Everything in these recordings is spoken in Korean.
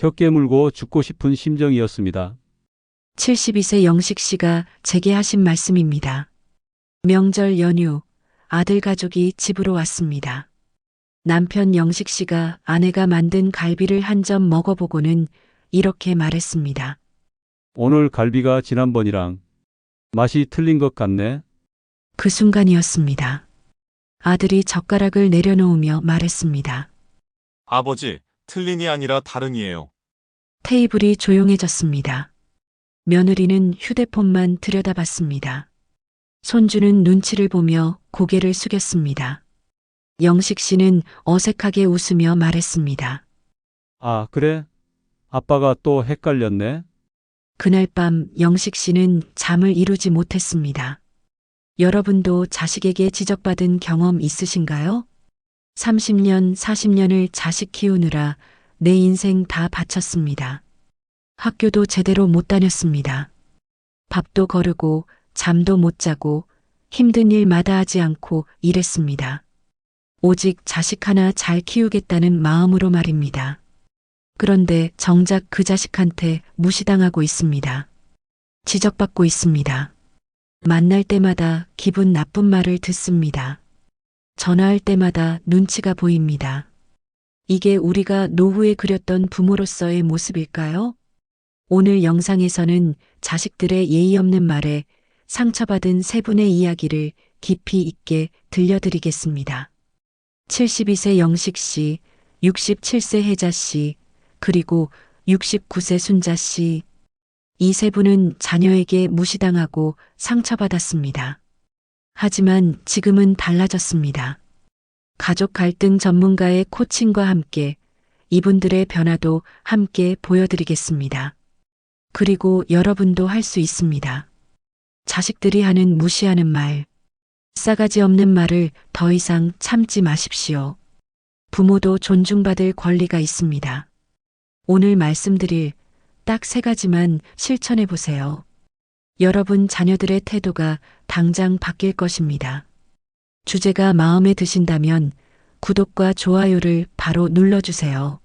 혀 깨물고 죽고 싶은 심정이었습니다. 72세 영식 씨가 제게 하신 말씀입니다. 명절 연휴, 아들 가족이 집으로 왔습니다. 남편 영식 씨가 아내가 만든 갈비를 한 점 먹어보고는 이렇게 말했습니다. 오늘 갈비가 지난번이랑 맛이 틀린 것 같네. 그 순간이었습니다. 아들이 젓가락을 내려놓으며 말했습니다. 아버지, 틀린이 아니라 다른이에요. 테이블이 조용해졌습니다. 며느리는 휴대폰만 들여다봤습니다. 손주는 눈치를 보며 고개를 숙였습니다. 영식 씨는 어색하게 웃으며 말했습니다. 아, 그래? 아빠가 또 헷갈렸네. 그날 밤 영식 씨는 잠을 이루지 못했습니다. 여러분도 자식에게 지적받은 경험 있으신가요? 30년, 40년을 자식 키우느라 내 인생 다 바쳤습니다. 학교도 제대로 못 다녔습니다. 밥도 거르고 잠도 못 자고 힘든 일 마다하지 않고 일했습니다. 오직 자식 하나 잘 키우겠다는 마음으로 말입니다. 그런데 정작 그 자식한테 무시당하고 있습니다. 지적받고 있습니다. 만날 때마다 기분 나쁜 말을 듣습니다. 전화할 때마다 눈치가 보입니다. 이게 우리가 노후에 그렸던 부모로서의 모습일까요? 오늘 영상에서는 자식들의 예의 없는 말에 상처받은 세 분의 이야기를 깊이 있게 들려드리겠습니다. 72세 영식 씨, 67세 혜자 씨, 그리고 69세 순자 씨. 이 세 분은 자녀에게 무시당하고 상처받았습니다. 하지만 지금은 달라졌습니다. 가족 갈등 전문가의 코칭과 함께 이분들의 변화도 함께 보여드리겠습니다. 그리고 여러분도 할 수 있습니다. 자식들이 하는 무시하는 말, 싸가지 없는 말을 더 이상 참지 마십시오. 부모도 존중받을 권리가 있습니다. 오늘 말씀드릴 딱 3가지만 실천해 보세요. 여러분 자녀들의 태도가 당장 바뀔 것입니다. 주제가 마음에 드신다면 구독과 좋아요를 바로 눌러주세요.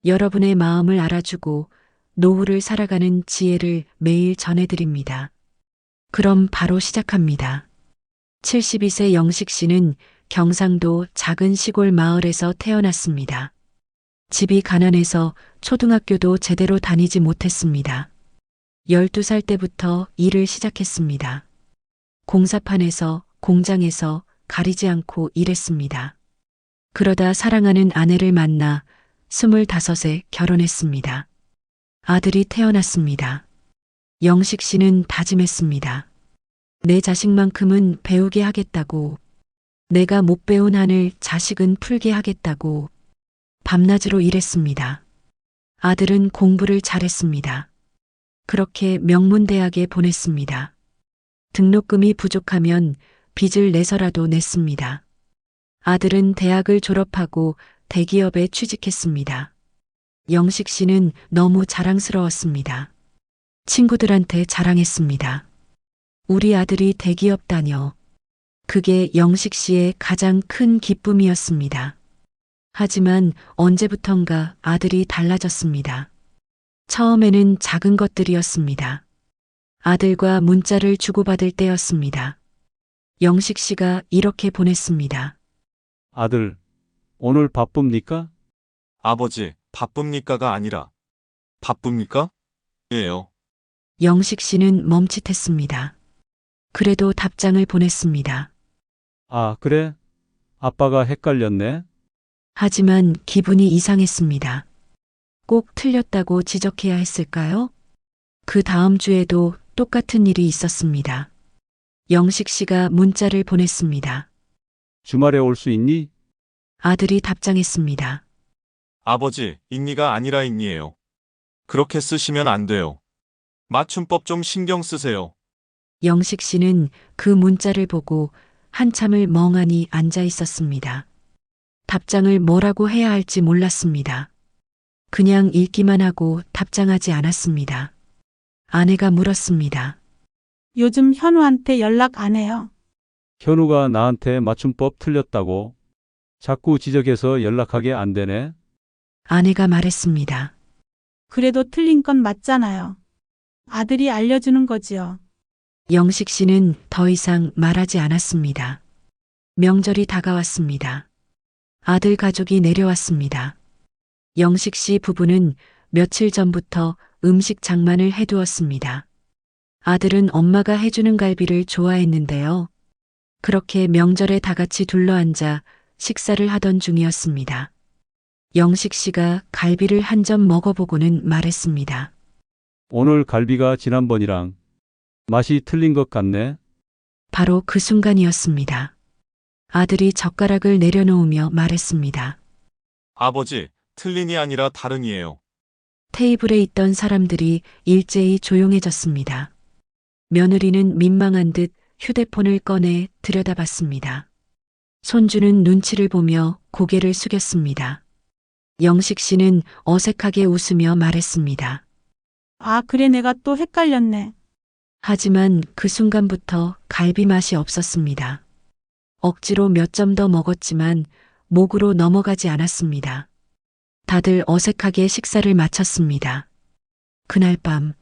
여러분의 마음을 알아주고 노후를 살아가는 지혜를 매일 전해드립니다. 그럼 바로 시작합니다. 72세 영식 씨는 경상도 작은 시골 마을에서 태어났습니다. 집이 가난해서 초등학교도 제대로 다니지 못했습니다. 12살 때부터 일을 시작했습니다. 공사판에서, 공장에서 가리지 않고 일했습니다. 그러다 사랑하는 아내를 만나 25에 결혼했습니다. 아들이 태어났습니다. 영식 씨는 다짐했습니다. 내 자식만큼은 배우게 하겠다고, 내가 못 배운 한을 자식은 풀게 하겠다고 밤낮으로 일했습니다. 아들은 공부를 잘했습니다. 그렇게 명문대학에 보냈습니다. 등록금이 부족하면 빚을 내서라도 냈습니다. 아들은 대학을 졸업하고 대기업에 취직했습니다. 영식 씨는 너무 자랑스러웠습니다. 친구들한테 자랑했습니다. 우리 아들이 대기업 다녀. 그게 영식 씨의 가장 큰 기쁨이었습니다. 하지만 언제부턴가 아들이 달라졌습니다. 처음에는 작은 것들이었습니다. 아들과 문자를 주고받을 때였습니다. 영식 씨가 이렇게 보냈습니다. 아들, 오늘 바쁩니까? 아버지, 바쁩니까가 아니라 바쁩니까? 예요. 영식 씨는 멈칫했습니다. 그래도 답장을 보냈습니다. 아, 그래? 아빠가 헷갈렸네. 하지만 기분이 이상했습니다. 꼭 틀렸다고 지적해야 했을까요? 그 다음 주에도 똑같은 일이 있었습니다. 영식 씨가 문자를 보냈습니다. 주말에 올 수 있니? 아들이 답장했습니다. 아버지, 인니가 아니라 인니예요. 그렇게 쓰시면 안 돼요. 맞춤법 좀 신경 쓰세요. 영식 씨는 그 문자를 보고 한참을 멍하니 앉아 있었습니다. 답장을 뭐라고 해야 할지 몰랐습니다. 그냥 읽기만 하고 답장하지 않았습니다. 아내가 물었습니다. 요즘 현우한테 연락 안 해요. 현우가 나한테 맞춤법 틀렸다고 자꾸 지적해서 연락하게 안 되네. 아내가 말했습니다. 그래도 틀린 건 맞잖아요. 아들이 알려주는 거지요. 영식 씨는 더 이상 말하지 않았습니다. 명절이 다가왔습니다. 아들 가족이 내려왔습니다. 영식 씨 부부는 며칠 전부터 음식 장만을 해두었습니다. 아들은 엄마가 해주는 갈비를 좋아했는데요. 그렇게 명절에 다 같이 둘러앉아 식사를 하던 중이었습니다. 영식 씨가 갈비를 한 점 먹어보고는 말했습니다. 오늘 갈비가 지난번이랑 맛이 틀린 것 같네. 바로 그 순간이었습니다. 아들이 젓가락을 내려놓으며 말했습니다. 아버지, 틀린이 아니라 다른이에요. 테이블에 있던 사람들이 일제히 조용해졌습니다. 며느리는 민망한 듯 휴대폰을 꺼내 들여다봤습니다. 손주는 눈치를 보며 고개를 숙였습니다. 영식 씨는 어색하게 웃으며 말했습니다. 아, 그래 내가 또 헷갈렸네. 하지만 그 순간부터 갈비 맛이 없었습니다. 억지로 몇 점 더 먹었지만 목으로 넘어가지 않았습니다. 다들 어색하게 식사를 마쳤습니다. 그날 밤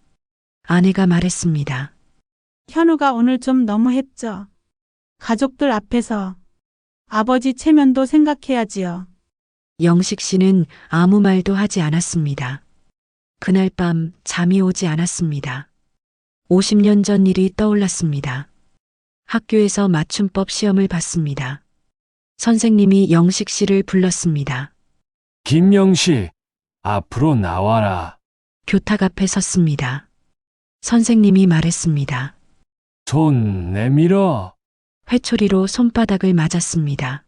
아내가 말했습니다. 현우가 오늘 좀 너무했죠. 가족들 앞에서 아버지 체면도 생각해야지요. 영식 씨는 아무 말도 하지 않았습니다. 그날 밤 잠이 오지 않았습니다. 50년 전 일이 떠올랐습니다. 학교에서 맞춤법 시험을 봤습니다. 선생님이 영식 씨를 불렀습니다. 김영식, 앞으로 나와라. 교탁 앞에 섰습니다. 선생님이 말했습니다. 손 내밀어. 회초리로 손바닥을 맞았습니다.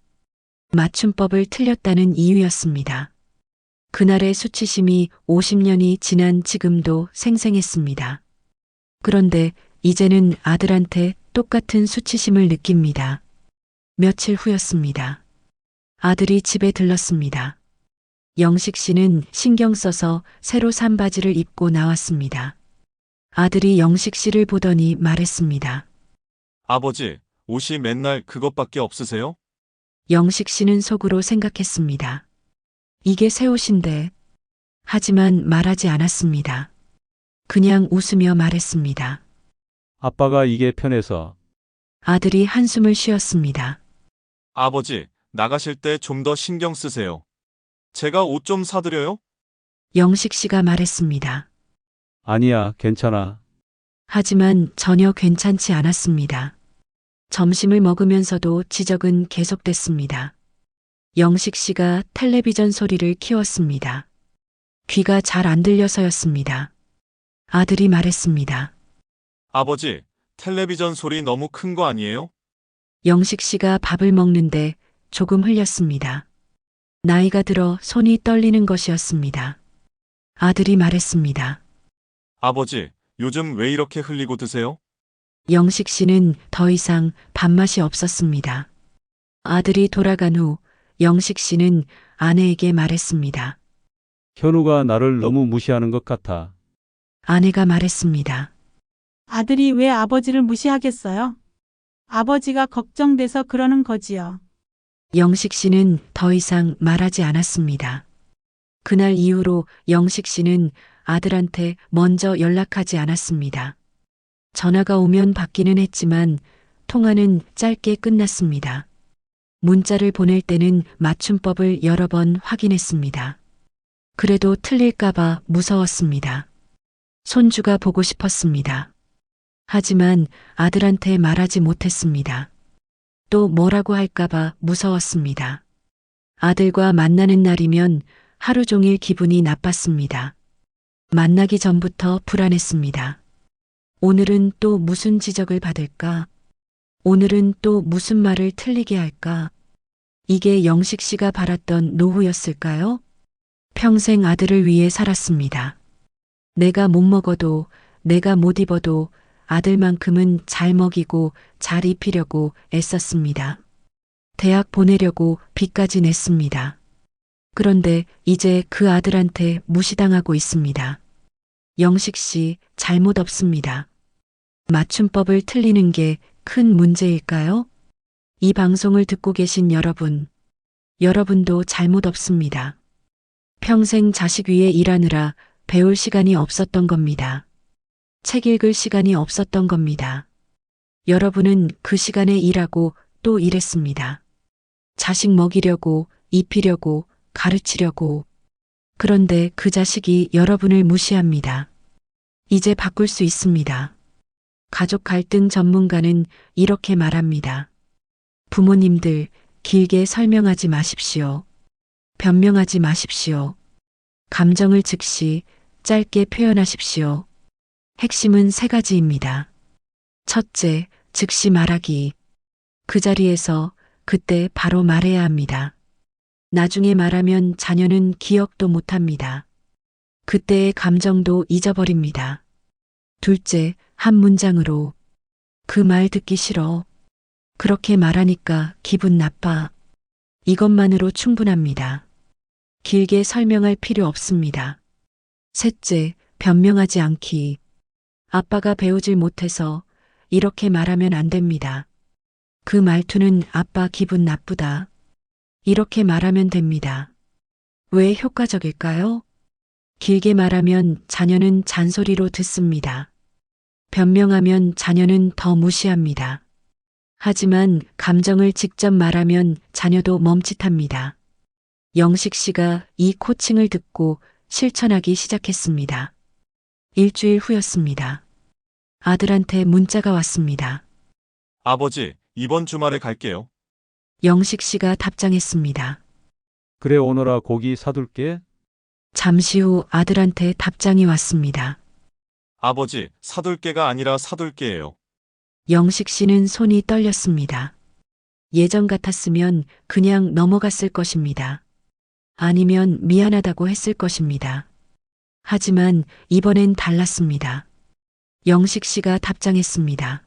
맞춤법을 틀렸다는 이유였습니다. 그날의 수치심이 50년이 지난 지금도 생생했습니다. 그런데 이제는 아들한테 똑같은 수치심을 느낍니다. 며칠 후였습니다. 아들이 집에 들렀습니다. 영식 씨는 신경 써서 새로 산 바지를 입고 나왔습니다. 아들이 영식 씨를 보더니 말했습니다. 아버지, 옷이 맨날 그것밖에 없으세요? 영식 씨는 속으로 생각했습니다. 이게 새 옷인데. 하지만 말하지 않았습니다. 그냥 웃으며 말했습니다. 아빠가 이게 편해서. 아들이 한숨을 쉬었습니다. 아버지, 나가실 때 좀 더 신경 쓰세요. 제가 옷 좀 사드려요? 영식 씨가 말했습니다. 아니야, 괜찮아. 하지만 전혀 괜찮지 않았습니다. 점심을 먹으면서도 지적은 계속됐습니다. 영식 씨가 텔레비전 소리를 키웠습니다. 귀가 잘 안 들려서였습니다. 아들이 말했습니다. 아버지, 텔레비전 소리 너무 큰 거 아니에요? 영식 씨가 밥을 먹는데 조금 흘렸습니다. 나이가 들어 손이 떨리는 것이었습니다. 아들이 말했습니다. 아버지, 요즘 왜 이렇게 흘리고 드세요? 영식 씨는 더 이상 밥맛이 없었습니다. 아들이 돌아간 후 영식 씨는 아내에게 말했습니다. 현우가 나를 너무 무시하는 것 같아. 아내가 말했습니다. 아들이 왜 아버지를 무시하겠어요? 아버지가 걱정돼서 그러는 거지요. 영식 씨는 더 이상 말하지 않았습니다. 그날 이후로 영식 씨는 아들한테 먼저 연락하지 않았습니다. 전화가 오면 받기는 했지만 통화는 짧게 끝났습니다. 문자를 보낼 때는 맞춤법을 여러 번 확인했습니다. 그래도 틀릴까봐 무서웠습니다. 손주가 보고 싶었습니다. 하지만 아들한테 말하지 못했습니다. 또 뭐라고 할까봐 무서웠습니다. 아들과 만나는 날이면 하루 종일 기분이 나빴습니다. 만나기 전부터 불안했습니다. 오늘은 또 무슨 지적을 받을까? 오늘은 또 무슨 말을 틀리게 할까? 이게 영식 씨가 바랐던 노후였을까요? 평생 아들을 위해 살았습니다. 내가 못 먹어도, 내가 못 입어도 아들만큼은 잘 먹이고 잘 입히려고 애썼습니다. 대학 보내려고 빚까지 냈습니다. 그런데 이제 그 아들한테 무시당하고 있습니다. 영식 씨 잘못 없습니다. 맞춤법을 틀리는 게 큰 문제일까요? 이 방송을 듣고 계신 여러분, 여러분도 잘못 없습니다. 평생 자식 위해 일하느라 배울 시간이 없었던 겁니다. 책 읽을 시간이 없었던 겁니다. 여러분은 그 시간에 일하고 또 일했습니다. 자식 먹이려고, 입히려고, 가르치려고. 그런데 그 자식이 여러분을 무시합니다. 이제 바꿀 수 있습니다. 가족 갈등 전문가는 이렇게 말합니다. 부모님들, 길게 설명하지 마십시오. 변명하지 마십시오. 감정을 즉시 짧게 표현하십시오. 핵심은 세 가지입니다. 첫째, 즉시 말하기. 그 자리에서 그때 바로 말해야 합니다. 나중에 말하면 자녀는 기억도 못합니다. 그때의 감정도 잊어버립니다. 둘째, 한 문장으로. 그 말 듣기 싫어. 그렇게 말하니까 기분 나빠. 이것만으로 충분합니다. 길게 설명할 필요 없습니다. 셋째, 변명하지 않기. 아빠가 배우질 못해서 이렇게 말하면 안 됩니다. 그 말투는 아빠 기분 나쁘다. 이렇게 말하면 됩니다. 왜 효과적일까요? 길게 말하면 자녀는 잔소리로 듣습니다. 변명하면 자녀는 더 무시합니다. 하지만 감정을 직접 말하면 자녀도 멈칫합니다. 영식 씨가 이 코칭을 듣고 실천하기 시작했습니다. 일주일 후였습니다. 아들한테 문자가 왔습니다. 아버지, 이번 주말에 갈게요. 영식 씨가 답장했습니다. 그래 오너라 고기 사둘게. 잠시 후 아들한테 답장이 왔습니다. 아버지, 사둘게가 아니라 사둘게예요. 영식 씨는 손이 떨렸습니다. 예전 같았으면 그냥 넘어갔을 것입니다. 아니면 미안하다고 했을 것입니다. 하지만 이번엔 달랐습니다. 영식 씨가 답장했습니다.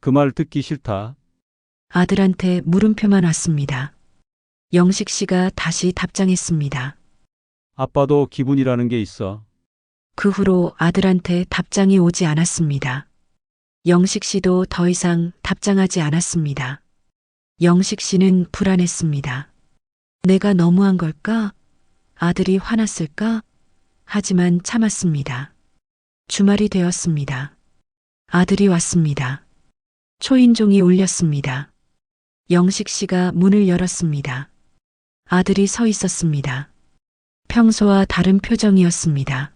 그 말 듣기 싫다. 아들한테 물음표만 왔습니다. 영식 씨가 다시 답장했습니다. 아빠도 기분이라는 게 있어. 그 후로 아들한테 답장이 오지 않았습니다. 영식 씨도 더 이상 답장하지 않았습니다. 영식 씨는 불안했습니다. 내가 너무한 걸까? 아들이 화났을까? 하지만 참았습니다. 주말이 되었습니다. 아들이 왔습니다. 초인종이 울렸습니다. 영식 씨가 문을 열었습니다. 아들이 서 있었습니다. 평소와 다른 표정이었습니다.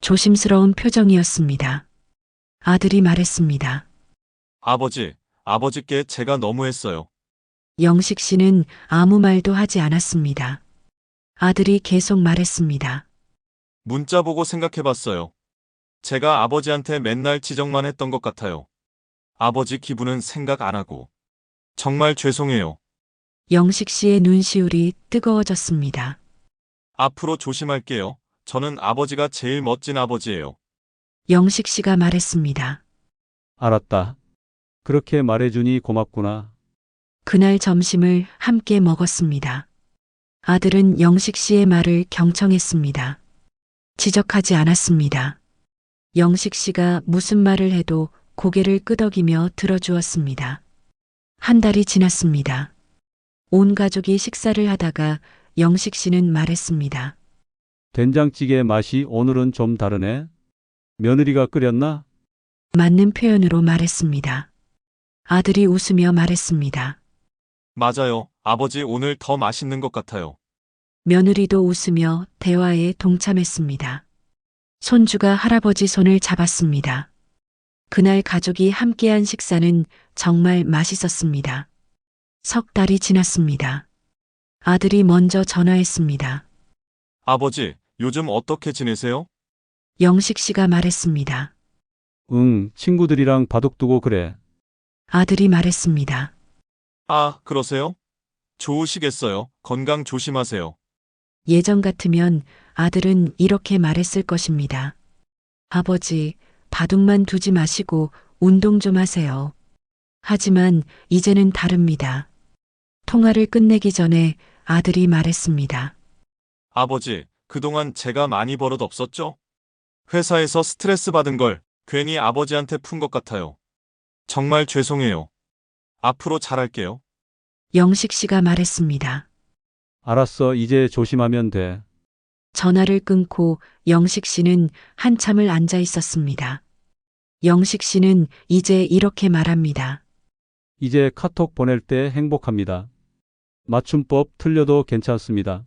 조심스러운 표정이었습니다. 아들이 말했습니다. 아버지, 아버지께 제가 너무했어요. 영식 씨는 아무 말도 하지 않았습니다. 아들이 계속 말했습니다. 문자 보고 생각해봤어요. 제가 아버지한테 맨날 지적만 했던 것 같아요. 아버지 기분은 생각 안 하고. 정말 죄송해요. 영식 씨의 눈시울이 뜨거워졌습니다. 앞으로 조심할게요. 저는 아버지가 제일 멋진 아버지예요. 영식 씨가 말했습니다. 알았다. 그렇게 말해주니 고맙구나. 그날 점심을 함께 먹었습니다. 아들은 영식 씨의 말을 경청했습니다. 지적하지 않았습니다. 영식 씨가 무슨 말을 해도 고개를 끄덕이며 들어주었습니다. 한 달이 지났습니다. 온 가족이 식사를 하다가 영식 씨는 말했습니다. 된장찌개 맛이 오늘은 좀 다르네. 며느리가 끓였나? 맞는 표현으로 말했습니다. 아들이 웃으며 말했습니다. 맞아요. 아버지 오늘 더 맛있는 것 같아요. 며느리도 웃으며 대화에 동참했습니다. 손주가 할아버지 손을 잡았습니다. 그날 가족이 함께한 식사는 정말 맛있었습니다. 석 달이 지났습니다. 아들이 먼저 전화했습니다. 아버지, 요즘 어떻게 지내세요? 영식 씨가 말했습니다. 응, 친구들이랑 바둑 두고 그래. 아들이 말했습니다. 아, 그러세요? 좋으시겠어요. 건강 조심하세요. 예전 같으면 아들은 이렇게 말했을 것입니다. 아버지, 바둑만 두지 마시고 운동 좀 하세요. 하지만 이제는 다릅니다. 통화를 끝내기 전에 아들이 말했습니다. 아버지, 그동안 제가 많이 버릇 없었죠? 회사에서 스트레스 받은 걸 괜히 아버지한테 푼 것 같아요. 정말 죄송해요. 앞으로 잘할게요. 영식 씨가 말했습니다. 알았어, 이제 조심하면 돼. 전화를 끊고 영식 씨는 한참을 앉아 있었습니다. 영식 씨는 이제 이렇게 말합니다. 이제 카톡 보낼 때 행복합니다. 맞춤법 틀려도 괜찮습니다.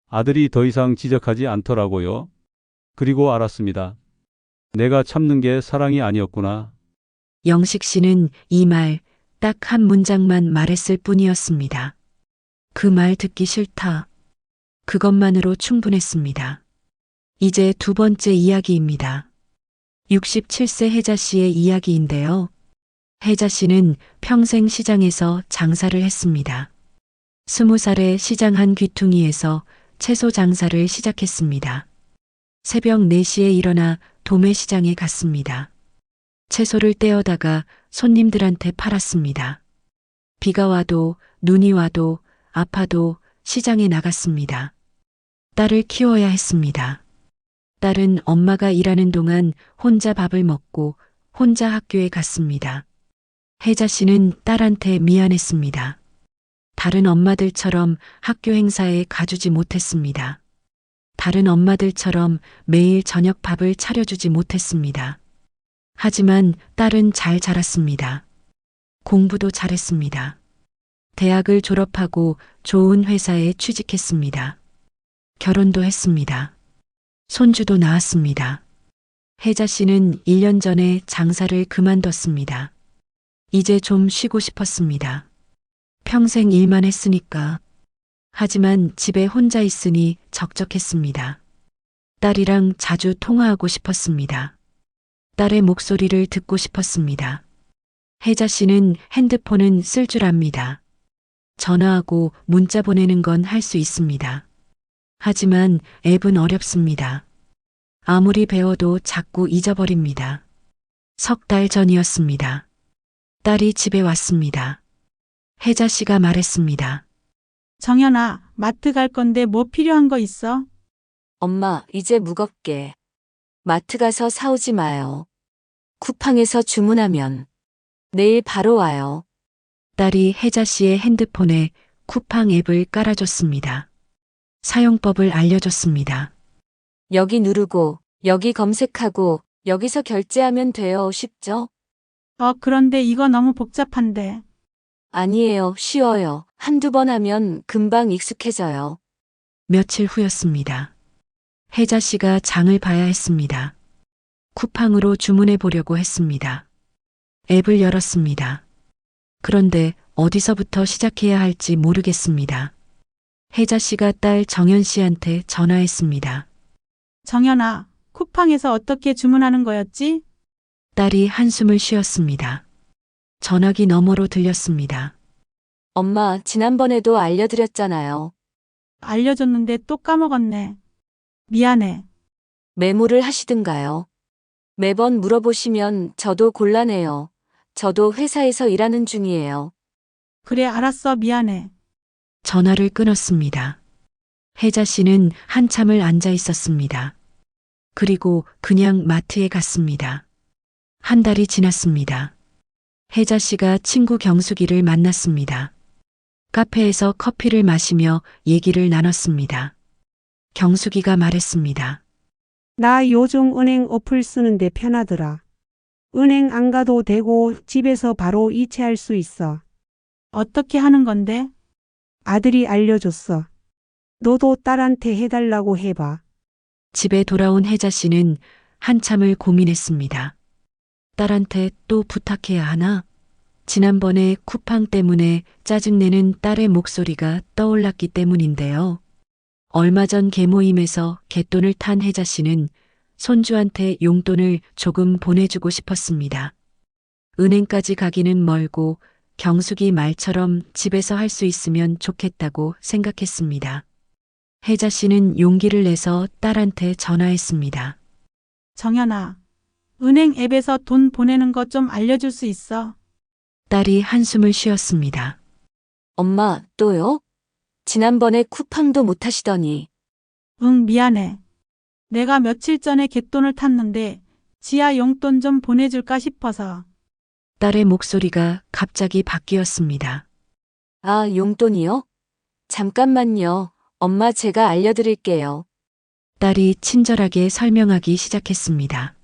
아들이 더 이상 지적하지 않더라고요. 그리고 알았습니다. 내가 참는 게 사랑이 아니었구나. 영식 씨는 이 말 딱 한 문장만 말했을 뿐이었습니다. 그 말 듣기 싫다. 그것만으로 충분했습니다. 이제 두 번째 이야기입니다. 67세 혜자 씨의 이야기인데요. 혜자 씨는 평생 시장에서 장사를 했습니다. 20살에 시장 한 귀퉁이에서 채소 장사를 시작했습니다. 새벽 4시에 일어나 도매시장에 갔습니다. 채소를 떼어다가 손님들한테 팔았습니다. 비가 와도 눈이 와도 아파도 시장에 나갔습니다. 딸을 키워야 했습니다. 딸은 엄마가 일하는 동안 혼자 밥을 먹고 혼자 학교에 갔습니다. 혜자 씨는 딸한테 미안했습니다. 다른 엄마들처럼 학교 행사에 가주지 못했습니다. 다른 엄마들처럼 매일 저녁 밥을 차려주지 못했습니다. 하지만 딸은 잘 자랐습니다. 공부도 잘했습니다. 대학을 졸업하고 좋은 회사에 취직했습니다. 결혼도 했습니다. 손주도 낳았습니다. 혜자 씨는 1년 전에 장사를 그만뒀습니다. 이제 좀 쉬고 싶었습니다. 평생 일만 했으니까. 하지만 집에 혼자 있으니 적적했습니다. 딸이랑 자주 통화하고 싶었습니다. 딸의 목소리를 듣고 싶었습니다. 혜자 씨는 핸드폰은 쓸 줄 압니다. 전화하고 문자 보내는 건 할 수 있습니다. 하지만 앱은 어렵습니다. 아무리 배워도 자꾸 잊어버립니다. 3달 전이었습니다. 딸이 집에 왔습니다. 혜자 씨가 말했습니다. 정연아, 마트 갈 건데 뭐 필요한 거 있어? 엄마, 이제 무겁게. 마트 가서 사오지 마요. 쿠팡에서 주문하면 내일 바로 와요. 딸이 혜자 씨의 핸드폰에 쿠팡 앱을 깔아줬습니다. 사용법을 알려줬습니다. 여기 누르고, 여기 검색하고, 여기서 결제하면 돼요. 쉽죠? 그런데 이거 너무 복잡한데. 아니에요. 쉬워요. 한두 번 하면 금방 익숙해져요. 며칠 후였습니다. 혜자 씨가 장을 봐야 했습니다. 쿠팡으로 주문해 보려고 했습니다. 앱을 열었습니다. 그런데 어디서부터 시작해야 할지 모르겠습니다. 혜자 씨가 딸 정연 씨한테 전화했습니다. 정연아, 쿠팡에서 어떻게 주문하는 거였지? 딸이 한숨을 쉬었습니다. 전화기 너머로 들렸습니다. 엄마, 지난번에도 알려드렸잖아요. 알려줬는데 또 까먹었네. 미안해. 메모를 하시든가요. 매번 물어보시면 저도 곤란해요. 저도 회사에서 일하는 중이에요. 그래, 알았어. 미안해. 전화를 끊었습니다. 혜자 씨는 한참을 앉아 있었습니다. 그리고 그냥 마트에 갔습니다. 한 달이 지났습니다. 혜자 씨가 친구 경숙이를 만났습니다. 카페에서 커피를 마시며 얘기를 나눴습니다. 경숙이가 말했습니다. 나 요즘 은행 어플 쓰는데 편하더라. 은행 안 가도 되고 집에서 바로 이체할 수 있어. 어떻게 하는 건데? 아들이 알려줬어. 너도 딸한테 해달라고 해봐. 집에 돌아온 혜자 씨는 한참을 고민했습니다. 딸한테 또 부탁해야 하나? 지난번에 쿠팡 때문에 짜증내는 딸의 목소리가 떠올랐기 때문인데요. 얼마 전 개모임에서 갯돈을 탄 혜자 씨는 손주한테 용돈을 조금 보내주고 싶었습니다. 은행까지 가기는 멀고 경숙이 말처럼 집에서 할 수 있으면 좋겠다고 생각했습니다. 혜자 씨는 용기를 내서 딸한테 전화했습니다. 정연아, 은행 앱에서 돈 보내는 거 좀 알려줄 수 있어? 딸이 한숨을 쉬었습니다. 엄마, 또요? 지난번에 쿠팡도 못 하시더니. 응, 미안해. 내가 며칠 전에 갯돈을 탔는데 지하 용돈 좀 보내줄까 싶어서. 딸의 목소리가 갑자기 바뀌었습니다. 아, 용돈이요? 잠깐만요. 엄마, 제가 알려드릴게요. 딸이 친절하게 설명하기 시작했습니다.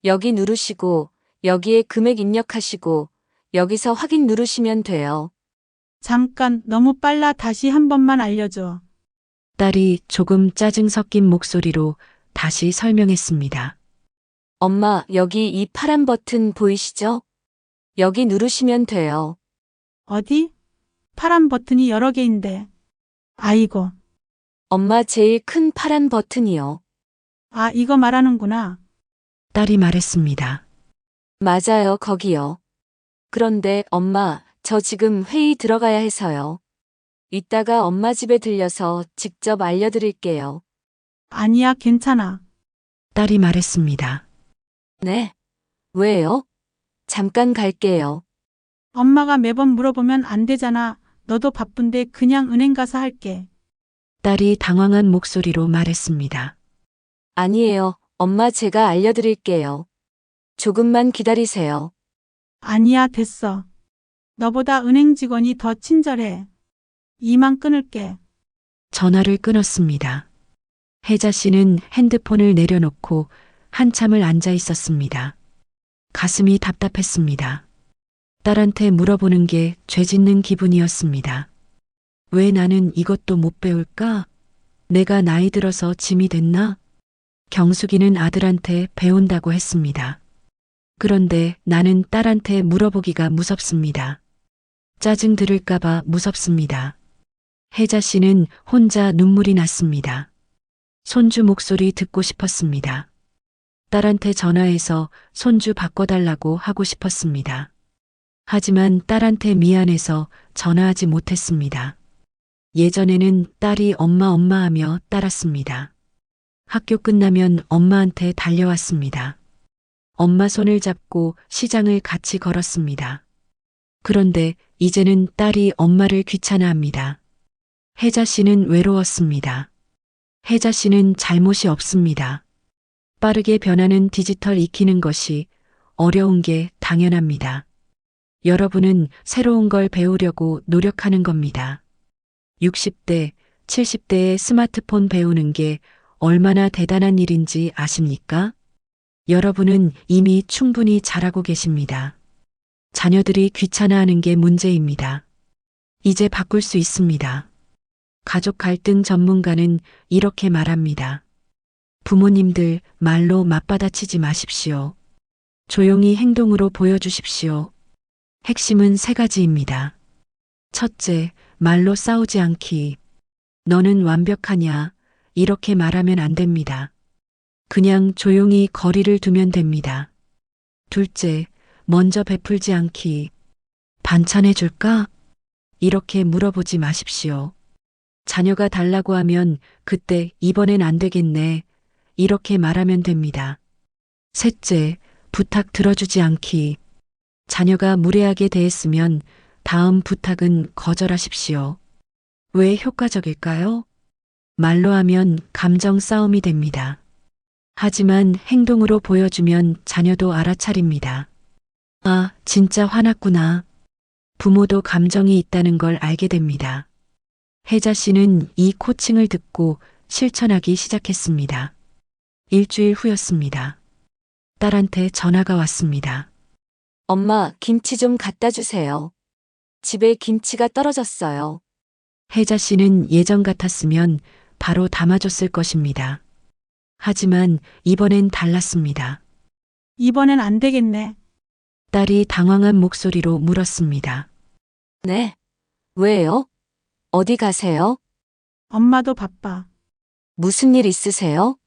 여기 누르시고, 여기에 금액 입력하시고, 여기서 확인 누르시면 돼요. 잠깐, 너무 빨라. 다시 한 번만 알려줘. 딸이 조금 짜증 섞인 목소리로 다시 설명했습니다. 엄마, 여기 이 파란 버튼 보이시죠? 여기 누르시면 돼요. 어디? 파란 버튼이 여러 개인데. 아이고. 엄마 제일 큰 파란 버튼이요. 아, 이거 말하는구나. 딸이 말했습니다. 맞아요, 거기요. 그런데 엄마, 저 지금 회의 들어가야 해서요. 이따가 엄마 집에 들려서 직접 알려드릴게요. 아니야, 괜찮아. 딸이 말했습니다. 네. 왜요? 잠깐 갈게요. 엄마가 매번 물어보면 안 되잖아. 너도 바쁜데 그냥 은행 가서 할게. 딸이 당황한 목소리로 말했습니다. 아니에요. 엄마 제가 알려드릴게요. 조금만 기다리세요. 아니야, 됐어. 너보다 은행 직원이 더 친절해. 이만 끊을게. 전화를 끊었습니다. 혜자 씨는 핸드폰을 내려놓고 한참을 앉아 있었습니다. 가슴이 답답했습니다. 딸한테 물어보는 게 죄 짓는 기분이었습니다. 왜 나는 이것도 못 배울까? 내가 나이 들어서 짐이 됐나? 경숙이는 아들한테 배운다고 했습니다. 그런데 나는 딸한테 물어보기가 무섭습니다. 짜증 들을까봐 무섭습니다. 혜자 씨는 혼자 눈물이 났습니다. 손주 목소리 듣고 싶었습니다. 딸한테 전화해서 손주 바꿔달라고 하고 싶었습니다. 하지만 딸한테 미안해서 전화하지 못했습니다. 예전에는 딸이 엄마 하며 따랐습니다. 학교 끝나면 엄마한테 달려왔습니다. 엄마 손을 잡고 시장을 같이 걸었습니다. 그런데 이제는 딸이 엄마를 귀찮아합니다. 혜자 씨는 외로웠습니다. 혜자 씨는 잘못이 없습니다. 빠르게 변하는 디지털 익히는 것이 어려운 게 당연합니다. 여러분은 새로운 걸 배우려고 노력하는 겁니다. 60대, 70대의 스마트폰 배우는 게 얼마나 대단한 일인지 아십니까? 여러분은 이미 충분히 잘하고 계십니다. 자녀들이 귀찮아하는 게 문제입니다. 이제 바꿀 수 있습니다. 가족 갈등 전문가는 이렇게 말합니다. 부모님들 말로 맞받아치지 마십시오. 조용히 행동으로 보여주십시오. 핵심은 3가지입니다. 첫째, 말로 싸우지 않기. 너는 완벽하냐? 이렇게 말하면 안 됩니다. 그냥 조용히 거리를 두면 됩니다. 둘째, 먼저 베풀지 않기. 반찬해 줄까? 이렇게 물어보지 마십시오. 자녀가 달라고 하면 그때 이번엔 안 되겠네. 이렇게 말하면 됩니다. 셋째, 부탁 들어주지 않기. 자녀가 무례하게 대했으면 다음 부탁은 거절하십시오. 왜 효과적일까요? 말로 하면 감정 싸움이 됩니다. 하지만 행동으로 보여주면 자녀도 알아차립니다. 아, 진짜 화났구나. 부모도 감정이 있다는 걸 알게 됩니다. 혜자 씨는 이 코칭을 듣고 실천하기 시작했습니다. 일주일 후였습니다. 딸한테 전화가 왔습니다. 엄마, 김치 좀 갖다 주세요. 집에 김치가 떨어졌어요. 혜자 씨는 예전 같았으면 바로 담아줬을 것입니다. 하지만 이번엔 달랐습니다. 이번엔 안 되겠네. 딸이 당황한 목소리로 물었습니다. 네. 왜요? 어디 가세요? 엄마도 바빠. 무슨 일 있으세요?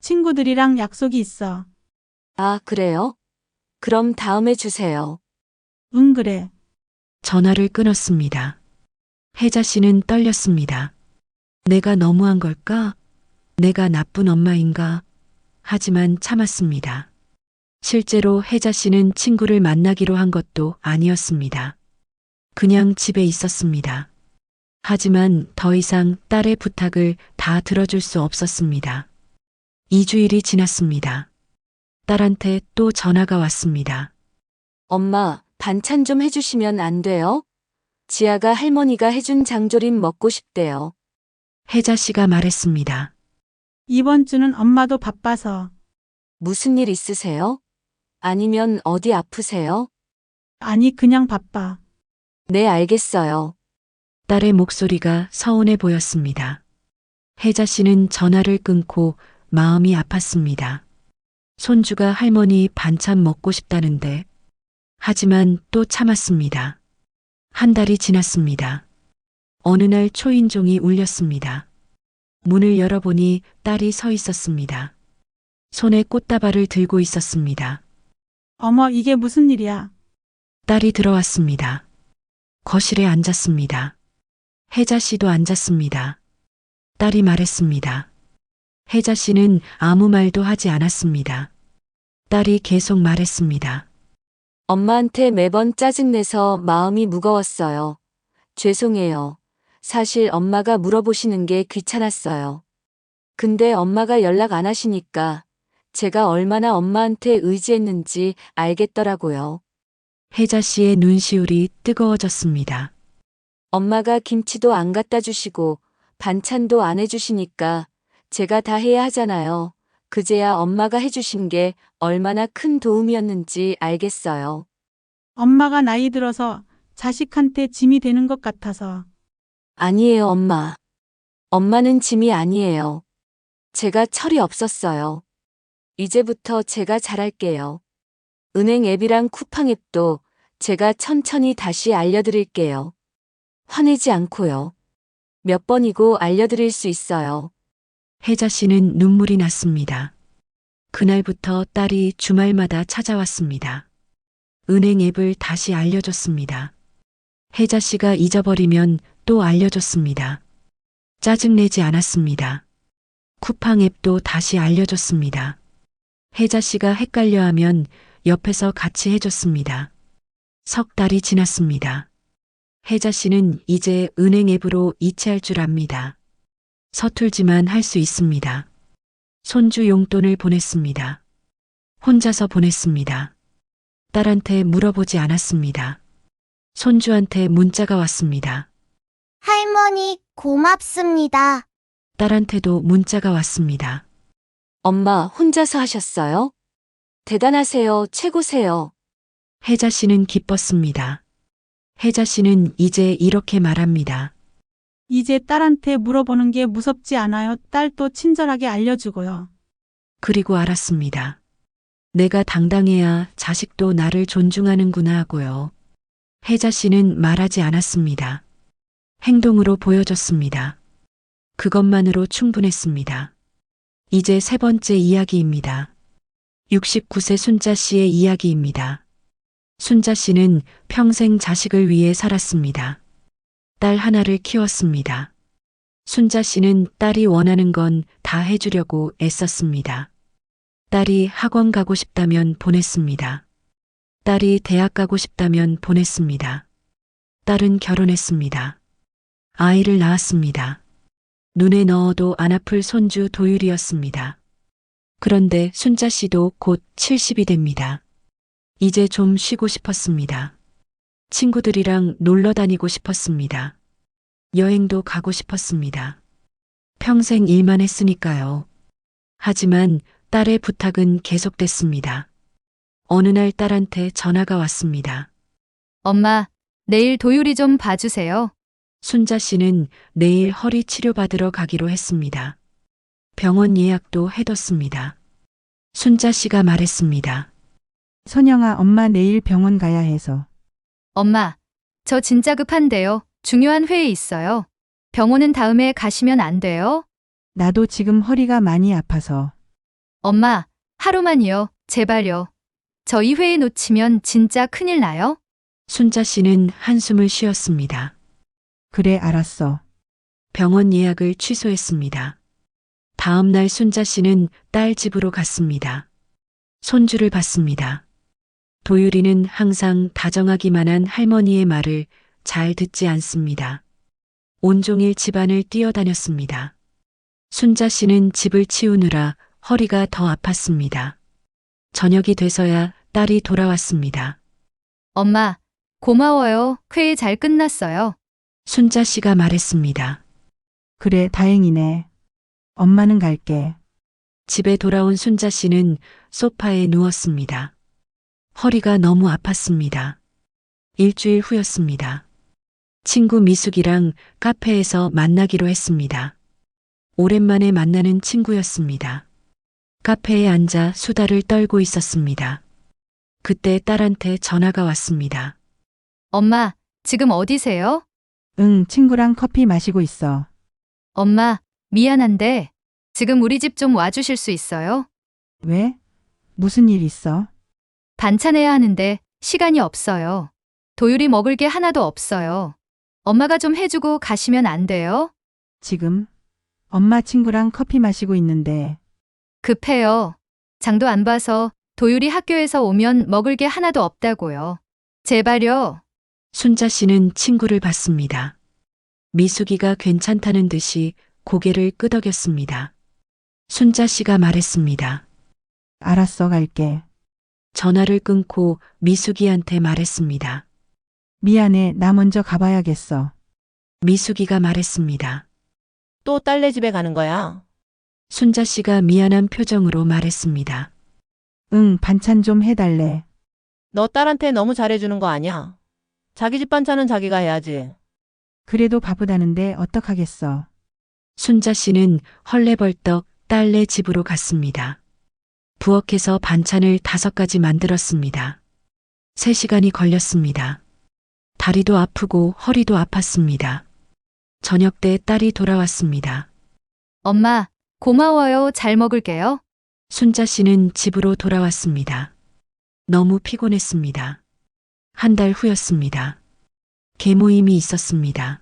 친구들이랑 약속이 있어. 아, 그래요? 그럼 다음에 주세요. 응, 그래. 전화를 끊었습니다. 혜자 씨는 떨렸습니다. 내가 너무한 걸까? 내가 나쁜 엄마인가? 하지만 참았습니다. 실제로 혜자 씨는 친구를 만나기로 한 것도 아니었습니다. 그냥 집에 있었습니다. 하지만 더 이상 딸의 부탁을 다 들어줄 수 없었습니다. 2주일이 지났습니다. 딸한테 또 전화가 왔습니다. 엄마, 반찬 좀 해주시면 안 돼요? 지아가 할머니가 해준 장조림 먹고 싶대요. 혜자 씨가 말했습니다. 이번 주는 엄마도 바빠서. 무슨 일 있으세요? 아니면 어디 아프세요? 아니, 그냥 바빠. 네, 알겠어요. 딸의 목소리가 서운해 보였습니다. 혜자 씨는 전화를 끊고 마음이 아팠습니다. 손주가 할머니 반찬 먹고 싶다는데, 하지만 또 참았습니다. 한 달이 지났습니다. 어느 날 초인종이 울렸습니다. 문을 열어보니 딸이 서 있었습니다. 손에 꽃다발을 들고 있었습니다. 어머, 이게 무슨 일이야? 딸이 들어왔습니다. 거실에 앉았습니다. 혜자 씨도 앉았습니다. 딸이 말했습니다. 혜자 씨는 아무 말도 하지 않았습니다. 딸이 계속 말했습니다. 엄마한테 매번 짜증내서 마음이 무거웠어요. 죄송해요. 사실 엄마가 물어보시는 게 귀찮았어요. 근데 엄마가 연락 안 하시니까 제가 얼마나 엄마한테 의지했는지 알겠더라고요. 혜자 씨의 눈시울이 뜨거워졌습니다. 엄마가 김치도 안 갖다 주시고 반찬도 안 해주시니까 제가 다 해야 하잖아요. 그제야 엄마가 해주신 게 얼마나 큰 도움이었는지 알겠어요. 엄마가 나이 들어서 자식한테 짐이 되는 것 같아서. 아니에요, 엄마. 엄마는 짐이 아니에요. 제가 철이 없었어요. 이제부터 제가 잘할게요. 은행 앱이랑 쿠팡 앱도 제가 천천히 다시 알려드릴게요. 화내지 않고요. 몇 번이고 알려드릴 수 있어요. 혜자 씨는 눈물이 났습니다. 그날부터 딸이 주말마다 찾아왔습니다. 은행 앱을 다시 알려줬습니다. 혜자 씨가 잊어버리면 또 알려줬습니다. 짜증내지 않았습니다. 쿠팡 앱도 다시 알려줬습니다. 혜자 씨가 헷갈려하면 옆에서 같이 해줬습니다. 석 달이 지났습니다. 혜자 씨는 이제 은행 앱으로 이체할 줄 압니다. 서툴지만 할 수 있습니다. 손주 용돈을 보냈습니다. 혼자서 보냈습니다. 딸한테 물어보지 않았습니다. 손주한테 문자가 왔습니다. 할머니, 고맙습니다. 딸한테도 문자가 왔습니다. 엄마 혼자서 하셨어요? 대단하세요. 최고세요. 혜자 씨는 기뻤습니다. 혜자 씨는 이제 이렇게 말합니다. 이제 딸한테 물어보는 게 무섭지 않아요. 딸도 친절하게 알려주고요. 그리고 알았습니다. 내가 당당해야 자식도 나를 존중하는구나 하고요. 혜자 씨는 말하지 않았습니다. 행동으로 보여줬습니다. 그것만으로 충분했습니다. 이제 세 번째 이야기입니다. 69세 순자 씨의 이야기입니다. 순자 씨는 평생 자식을 위해 살았습니다. 딸 하나를 키웠습니다. 순자 씨는 딸이 원하는 건 다 해주려고 애썼습니다. 딸이 학원 가고 싶다면 보냈습니다. 딸이 대학 가고 싶다면 보냈습니다. 딸은 결혼했습니다. 아이를 낳았습니다. 눈에 넣어도 안 아플 손주 도율이었습니다. 그런데 순자 씨도 곧 70이 됩니다. 이제 좀 쉬고 싶었습니다. 친구들이랑 놀러 다니고 싶었습니다. 여행도 가고 싶었습니다. 평생 일만 했으니까요. 하지만 딸의 부탁은 계속됐습니다. 어느 날 딸한테 전화가 왔습니다. 엄마, 내일 도율이 좀 봐주세요. 순자 씨는 내일 허리 치료받으러 가기로 했습니다. 병원 예약도 해뒀습니다. 순자 씨가 말했습니다. 선영아, 엄마 내일 병원 가야 해서. 엄마, 저 진짜 급한데요. 중요한 회의 있어요. 병원은 다음에 가시면 안 돼요? 나도 지금 허리가 많이 아파서. 엄마, 하루만요. 제발요. 저 이 회의 놓치면 진짜 큰일 나요? 순자 씨는 한숨을 쉬었습니다. 그래, 알았어. 병원 예약을 취소했습니다. 다음 날 순자 씨는 딸 집으로 갔습니다. 손주를 봤습니다. 도율이는 항상 다정하기만 한 할머니의 말을 잘 듣지 않습니다. 온종일 집안을 뛰어다녔습니다. 순자 씨는 집을 치우느라 허리가 더 아팠습니다. 저녁이 돼서야 딸이 돌아왔습니다. 엄마, 고마워요. 회의 잘 끝났어요. 순자 씨가 말했습니다. 그래, 다행이네. 엄마는 갈게. 집에 돌아온 순자 씨는 소파에 누웠습니다. 허리가 너무 아팠습니다. 일주일 후였습니다. 친구 미숙이랑 카페에서 만나기로 했습니다. 오랜만에 만나는 친구였습니다. 카페에 앉아 수다를 떨고 있었습니다. 그때 딸한테 전화가 왔습니다. 엄마, 지금 어디세요? 응, 친구랑 커피 마시고 있어. 엄마, 미안한데 지금 우리 집 좀 와주실 수 있어요? 왜? 무슨 일 있어? 반찬해야 하는데 시간이 없어요. 도율이 먹을 게 하나도 없어요. 엄마가 좀 해주고 가시면 안 돼요? 지금 엄마 친구랑 커피 마시고 있는데 급해요. 장도 안 봐서 도율이 학교에서 오면 먹을 게 하나도 없다고요. 제발요. 순자 씨는 친구를 봤습니다. 미숙이가 괜찮다는 듯이 고개를 끄덕였습니다. 순자 씨가 말했습니다. 알았어, 갈게. 전화를 끊고 미숙이한테 말했습니다. 미안해, 나 먼저 가봐야겠어. 미숙이가 말했습니다. 또 딸네 집에 가는 거야? 순자 씨가 미안한 표정으로 말했습니다. 응, 반찬 좀 해달래. 너 딸한테 너무 잘해주는 거 아니야? 자기 집 반찬은 자기가 해야지. 그래도 바쁘다는데 어떡하겠어. 순자 씨는 헐레벌떡 딸네 집으로 갔습니다. 부엌에서 반찬을 5가지 만들었습니다. 3시간이 걸렸습니다. 다리도 아프고 허리도 아팠습니다. 저녁 때 딸이 돌아왔습니다. 엄마, 고마워요. 잘 먹을게요. 순자 씨는 집으로 돌아왔습니다. 너무 피곤했습니다. 1달 후였습니다. 계모임이 있었습니다.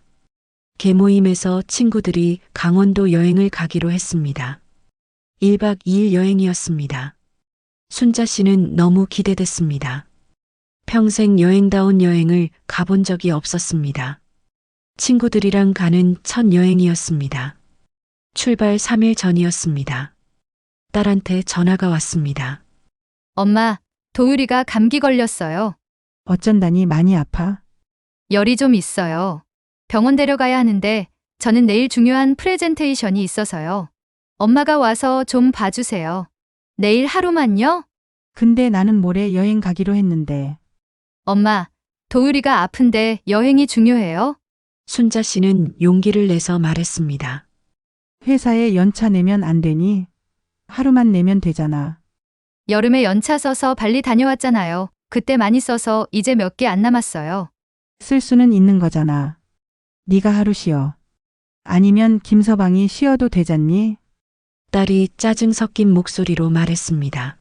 계모임에서 친구들이 강원도 여행을 가기로 했습니다. 1박 2일 여행이었습니다. 순자 씨는 너무 기대됐습니다. 평생 여행다운 여행을 가본 적이 없었습니다. 친구들이랑 가는 첫 여행이었습니다. 출발 3일 전이었습니다. 딸한테 전화가 왔습니다. 엄마, 도율이가 감기 걸렸어요. 어쩐다니 많이 아파? 열이 좀 있어요. 병원 데려가야 하는데 저는 내일 중요한 프레젠테이션이 있어서요. 엄마가 와서 좀 봐주세요. 내일 하루만요? 근데 나는 모레 여행 가기로 했는데. 엄마, 도율이가 아픈데 여행이 중요해요? 순자 씨는 용기를 내서 말했습니다. 회사에 연차 내면 안 되니? 하루만 내면 되잖아. 여름에 연차 써서 발리 다녀왔잖아요. 그때 많이 써서 이제 몇 개 안 남았어요. 쓸 수는 있는 거잖아. 네가 하루 쉬어. 아니면 김서방이 쉬어도 되잖니? 딸이 짜증 섞인 목소리로 말했습니다.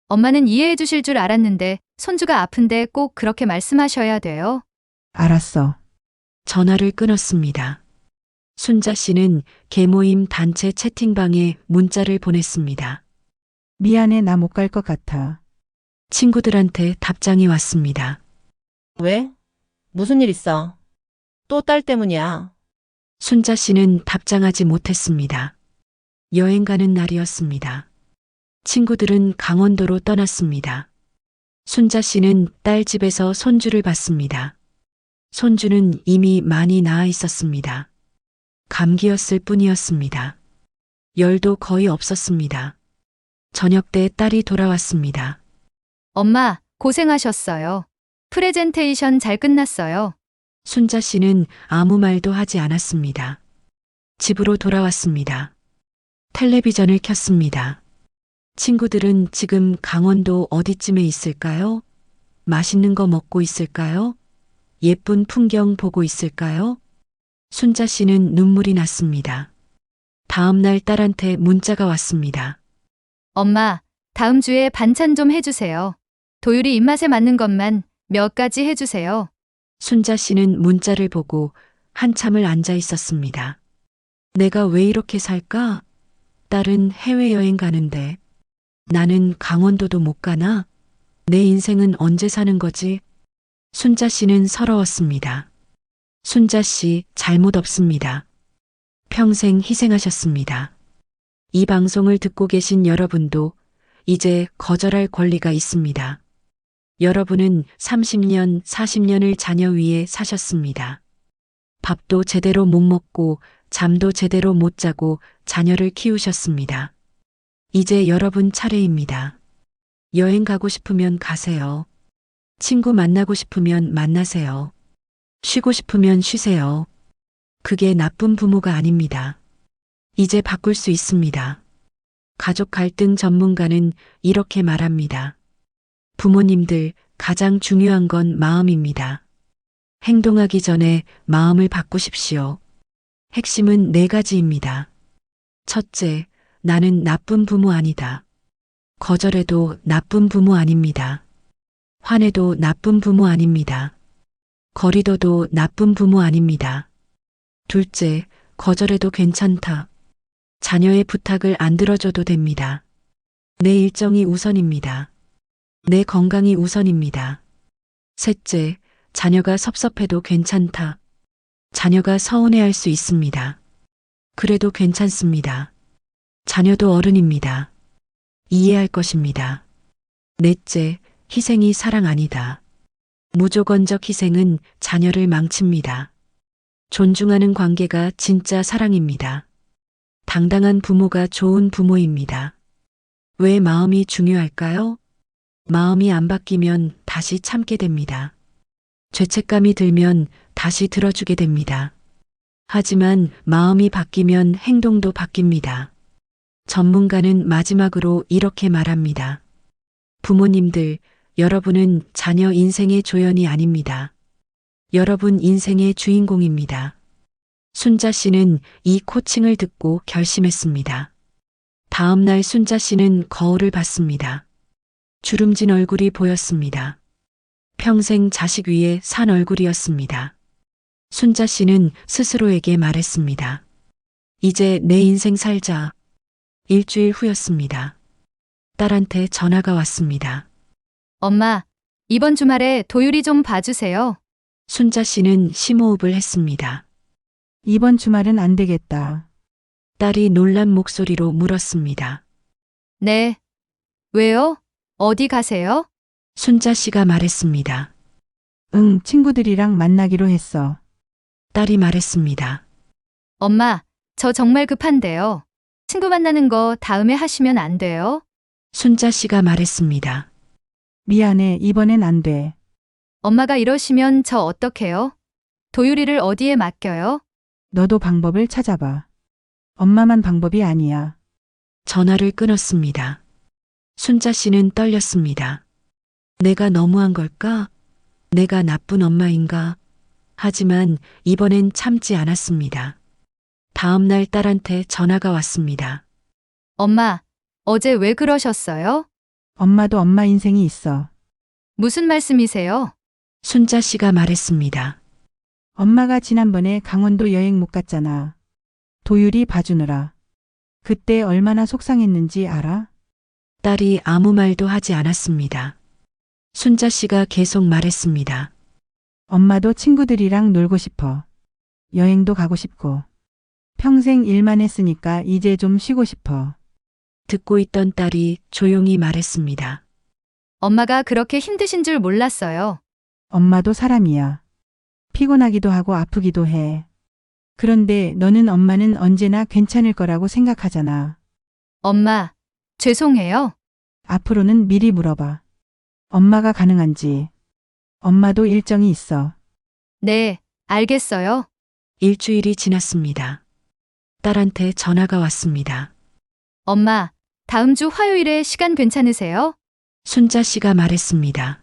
엄마는 이해해 주실 줄 알았는데 손주가 아픈데 꼭 그렇게 말씀하셔야 돼요? 알았어. 전화를 끊었습니다. 순자 씨는 계모임 단체 채팅방에 문자를 보냈습니다. 미안해, 나 못 갈 것 같아. 친구들한테 답장이 왔습니다. 왜? 무슨 일 있어? 또 딸 때문이야. 순자 씨는 답장하지 못했습니다. 여행 가는 날이었습니다. 친구들은 강원도로 떠났습니다. 순자 씨는 딸 집에서 손주를 봤습니다. 손주는 이미 많이 나아 있었습니다. 감기였을 뿐이었습니다. 열도 거의 없었습니다. 저녁 때 딸이 돌아왔습니다. 엄마, 고생하셨어요. 프레젠테이션 잘 끝났어요. 순자 씨는 아무 말도 하지 않았습니다. 집으로 돌아왔습니다. 텔레비전을 켰습니다. 친구들은 지금 강원도 어디쯤에 있을까요? 맛있는 거 먹고 있을까요? 예쁜 풍경 보고 있을까요? 순자 씨는 눈물이 났습니다. 다음 날 딸한테 문자가 왔습니다. 엄마, 다음 주에 반찬 좀 해주세요. 도율이 입맛에 맞는 것만 몇 가지 해주세요. 순자 씨는 문자를 보고 한참을 앉아 있었습니다. 내가 왜 이렇게 살까? 딸은 해외여행 가는데 나는 강원도도 못 가나? 내 인생은 언제 사는 거지? 순자 씨는 서러웠습니다. 순자 씨 잘못 없습니다. 평생 희생하셨습니다. 이 방송을 듣고 계신 여러분도 이제 거절할 권리가 있습니다. 여러분은 30년, 40년을 자녀 위에 사셨습니다. 밥도 제대로 못 먹고 잠도 제대로 못 자고 자녀를 키우셨습니다. 이제 여러분 차례입니다. 여행 가고 싶으면 가세요. 친구 만나고 싶으면 만나세요. 쉬고 싶으면 쉬세요. 그게 나쁜 부모가 아닙니다. 이제 바꿀 수 있습니다. 가족 갈등 전문가는 이렇게 말합니다. 부모님들, 가장 중요한 건 마음입니다. 행동하기 전에 마음을 바꾸십시오. 핵심은 4가지입니다. 첫째, 나는 나쁜 부모 아니다. 거절해도 나쁜 부모 아닙니다. 화내도 나쁜 부모 아닙니다. 거리둬도 나쁜 부모 아닙니다. 둘째, 거절해도 괜찮다. 자녀의 부탁을 안 들어줘도 됩니다. 내 일정이 우선입니다. 내 건강이 우선입니다. 셋째, 자녀가 섭섭해도 괜찮다. 자녀가 서운해할 수 있습니다. 그래도 괜찮습니다. 자녀도 어른입니다. 이해할 것입니다. 넷째, 희생이 사랑 아니다. 무조건적 희생은 자녀를 망칩니다. 존중하는 관계가 진짜 사랑입니다. 당당한 부모가 좋은 부모입니다. 왜 마음이 중요할까요? 마음이 안 바뀌면 다시 참게 됩니다. 죄책감이 들면 다시 들어주게 됩니다. 하지만 마음이 바뀌면 행동도 바뀝니다. 전문가는 마지막으로 이렇게 말합니다. 부모님들, 여러분은 자녀 인생의 조연이 아닙니다. 여러분 인생의 주인공입니다. 순자 씨는 이 코칭을 듣고 결심했습니다. 다음 날 순자 씨는 거울을 봤습니다. 주름진 얼굴이 보였습니다. 평생 자식 위에 산 얼굴이었습니다. 순자 씨는 스스로에게 말했습니다. 이제 내 인생 살자. 일주일 후였습니다. 딸한테 전화가 왔습니다. 엄마, 이번 주말에 도율이 좀 봐주세요. 순자 씨는 심호흡을 했습니다. 이번 주말은 안 되겠다. 딸이 놀란 목소리로 물었습니다. 네. 왜요? 어디 가세요? 순자 씨가 말했습니다. 응, 친구들이랑 만나기로 했어. 딸이 말했습니다. 엄마, 저 정말 급한데요. 친구 만나는 거 다음에 하시면 안 돼요? 순자 씨가 말했습니다. 미안해, 이번엔 안 돼. 엄마가 이러시면 저 어떡해요? 도율이를 어디에 맡겨요? 너도 방법을 찾아봐. 엄마만 방법이 아니야. 전화를 끊었습니다. 순자 씨는 떨렸습니다. 내가 너무한 걸까? 내가 나쁜 엄마인가? 하지만 이번엔 참지 않았습니다. 다음 날 딸한테 전화가 왔습니다. 엄마, 어제 왜 그러셨어요? 엄마도 엄마 인생이 있어. 무슨 말씀이세요? 순자 씨가 말했습니다. 엄마가 지난번에 강원도 여행 못 갔잖아. 도율이 봐주느라. 그때 얼마나 속상했는지 알아? 딸이 아무 말도 하지 않았습니다. 순자 씨가 계속 말했습니다. 엄마도 친구들이랑 놀고 싶어. 여행도 가고 싶고. 평생 일만 했으니까 이제 좀 쉬고 싶어. 듣고 있던 딸이 조용히 말했습니다. 엄마가 그렇게 힘드신 줄 몰랐어요. 엄마도 사람이야. 피곤하기도 하고 아프기도 해. 그런데 너는 엄마는 언제나 괜찮을 거라고 생각하잖아. 엄마, 죄송해요. 앞으로는 미리 물어봐. 엄마가 가능한지. 엄마도 일정이 있어. 네, 알겠어요. 일주일이 지났습니다. 딸한테 전화가 왔습니다. 엄마, 다음 주 화요일에 시간 괜찮으세요? 순자 씨가 말했습니다.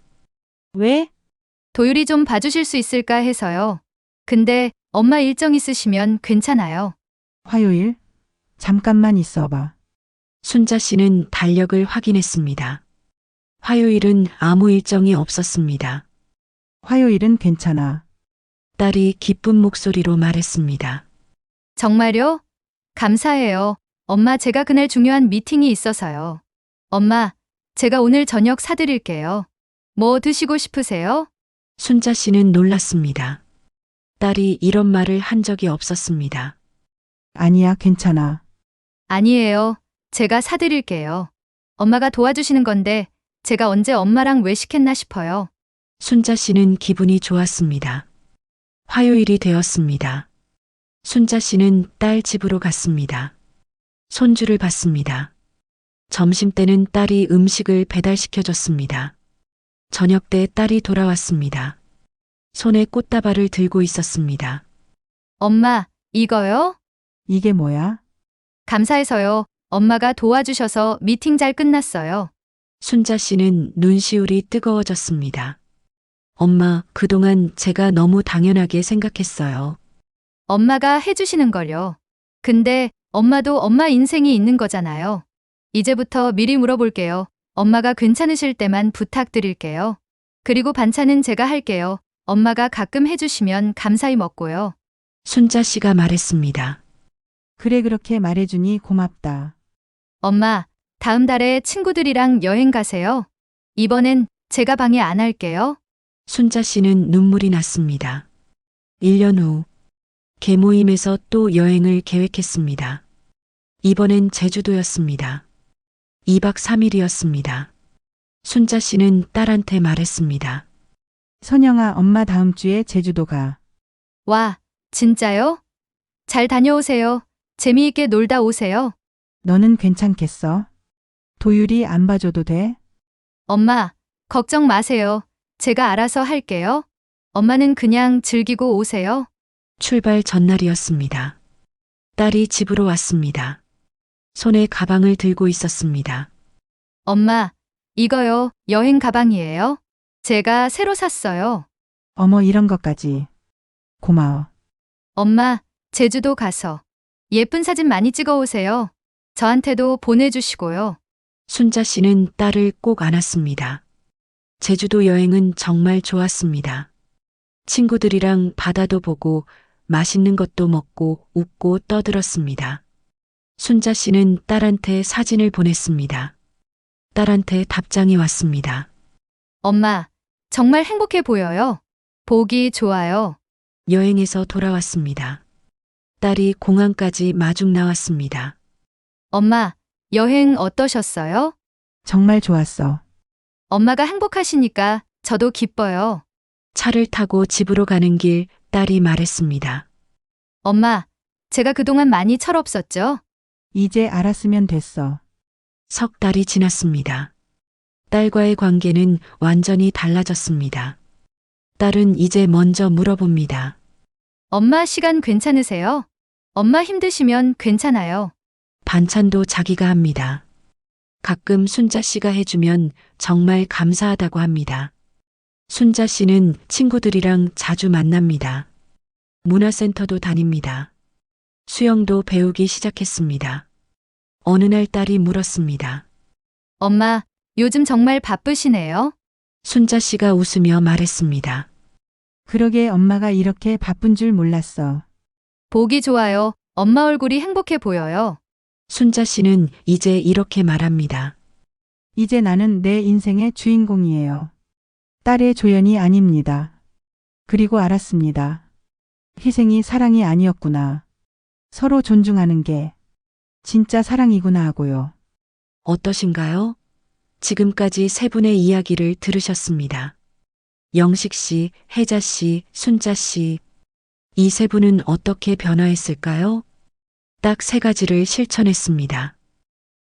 왜? 도율이 좀 봐주실 수 있을까 해서요. 근데 엄마 일정 있으시면 괜찮아요. 화요일? 잠깐만 있어봐. 순자 씨는 달력을 확인했습니다. 화요일은 아무 일정이 없었습니다. 화요일은 괜찮아. 딸이 기쁜 목소리로 말했습니다. 정말요? 감사해요. 엄마, 제가 그날 중요한 미팅이 있어서요. 엄마, 제가 오늘 저녁 사드릴게요. 뭐 드시고 싶으세요? 순자 씨는 놀랐습니다. 딸이 이런 말을 한 적이 없었습니다. 아니야, 괜찮아. 아니에요. 제가 사드릴게요. 엄마가 도와주시는 건데 제가 언제 엄마랑 외식했나 싶어요. 순자 씨는 기분이 좋았습니다. 화요일이 되었습니다. 순자 씨는 딸 집으로 갔습니다. 손주를 봤습니다. 점심때는 딸이 음식을 배달시켜줬습니다. 저녁 때 딸이 돌아왔습니다. 손에 꽃다발을 들고 있었습니다. 엄마, 이거요? 이게 뭐야? 감사해서요. 엄마가 도와주셔서 미팅 잘 끝났어요. 순자 씨는 눈시울이 뜨거워졌습니다. 엄마, 그동안 제가 너무 당연하게 생각했어요. 엄마가 해주시는 걸요. 근데 엄마도 엄마 인생이 있는 거잖아요. 이제부터 미리 물어볼게요. 엄마가 괜찮으실 때만 부탁드릴게요. 그리고 반찬은 제가 할게요. 엄마가 가끔 해주시면 감사히 먹고요. 순자 씨가 말했습니다. 그래 그렇게 말해주니 고맙다. 엄마, 다음 달에 친구들이랑 여행 가세요. 이번엔 제가 방해 안 할게요. 순자 씨는 눈물이 났습니다. 1년 후 개모임에서 또 여행을 계획했습니다. 이번엔 제주도였습니다. 2박 3일이었습니다. 순자 씨는 딸한테 말했습니다. 선영아, 엄마 다음 주에 제주도 가. 와, 진짜요? 잘 다녀오세요. 재미있게 놀다 오세요. 너는 괜찮겠어? 도율이 안 봐줘도 돼? 엄마, 걱정 마세요. 제가 알아서 할게요. 엄마는 그냥 즐기고 오세요. 출발 전날이었습니다. 딸이 집으로 왔습니다. 손에 가방을 들고 있었습니다. 엄마, 이거요. 여행 가방이에요. 제가 새로 샀어요. 어머, 이런 것까지. 고마워. 엄마, 제주도 가서 예쁜 사진 많이 찍어 오세요. 저한테도 보내주시고요. 순자 씨는 딸을 꼭 안았습니다. 제주도 여행은 정말 좋았습니다. 친구들이랑 바다도 보고 맛있는 것도 먹고 웃고 떠들었습니다. 순자 씨는 딸한테 사진을 보냈습니다. 딸한테 답장이 왔습니다. 엄마, 정말 행복해 보여요. 보기 좋아요. 여행에서 돌아왔습니다. 딸이 공항까지 마중 나왔습니다. 엄마, 여행 어떠셨어요? 정말 좋았어. 엄마가 행복하시니까 저도 기뻐요. 차를 타고 집으로 가는 길 딸이 말했습니다. 엄마, 제가 그동안 많이 철없었죠? 이제 알았으면 됐어. 석 달이 지났습니다. 딸과의 관계는 완전히 달라졌습니다. 딸은 이제 먼저 물어봅니다. 엄마 시간 괜찮으세요? 엄마 힘드시면 괜찮아요. 반찬도 자기가 합니다. 가끔 순자 씨가 해주면 정말 감사하다고 합니다. 순자 씨는 친구들이랑 자주 만납니다. 문화센터도 다닙니다. 수영도 배우기 시작했습니다. 어느 날 딸이 물었습니다. 엄마, 요즘 정말 바쁘시네요. 순자 씨가 웃으며 말했습니다. 그러게 엄마가 이렇게 바쁜 줄 몰랐어. 보기 좋아요. 엄마 얼굴이 행복해 보여요. 순자 씨는 이제 이렇게 말합니다. 이제 나는 내 인생의 주인공이에요. 딸의 조연이 아닙니다. 그리고 알았습니다. 희생이 사랑이 아니었구나. 서로 존중하는 게 진짜 사랑이구나 하고요. 어떠신가요? 지금까지 세 분의 이야기를 들으셨습니다. 영식 씨, 혜자 씨, 순자 씨. 이 세 분은 어떻게 변화했을까요? 딱 세 가지를 실천했습니다.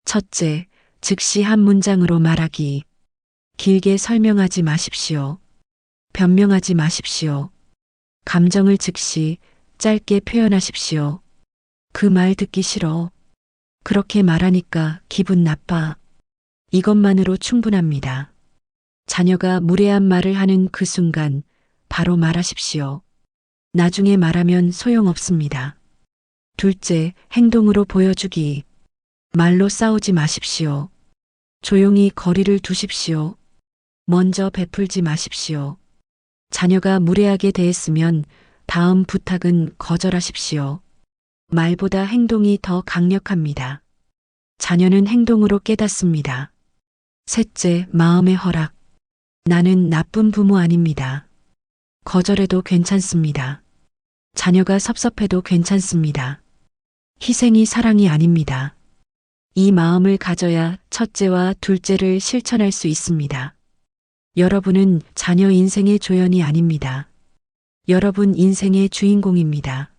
첫째, 즉시 한 문장으로 말하기. 길게 설명하지 마십시오. 변명하지 마십시오. 감정을 즉시 짧게 표현하십시오. 그 말 듣기 싫어. 그렇게 말하니까 기분 나빠. 이것만으로 충분합니다. 자녀가 무례한 말을 하는 그 순간 바로 말하십시오. 나중에 말하면 소용없습니다. 둘째, 행동으로 보여주기. 말로 싸우지 마십시오. 조용히 거리를 두십시오. 먼저 베풀지 마십시오. 자녀가 무례하게 대했으면 다음 부탁은 거절하십시오. 말보다 행동이 더 강력합니다. 자녀는 행동으로 깨닫습니다. 셋째, 마음의 허락. 나는 나쁜 부모 아닙니다. 거절해도 괜찮습니다. 자녀가 섭섭해도 괜찮습니다. 희생이 사랑이 아닙니다. 이 마음을 가져야 첫째와 둘째를 실천할 수 있습니다. 여러분은 자녀 인생의 조연이 아닙니다. 여러분 인생의 주인공입니다.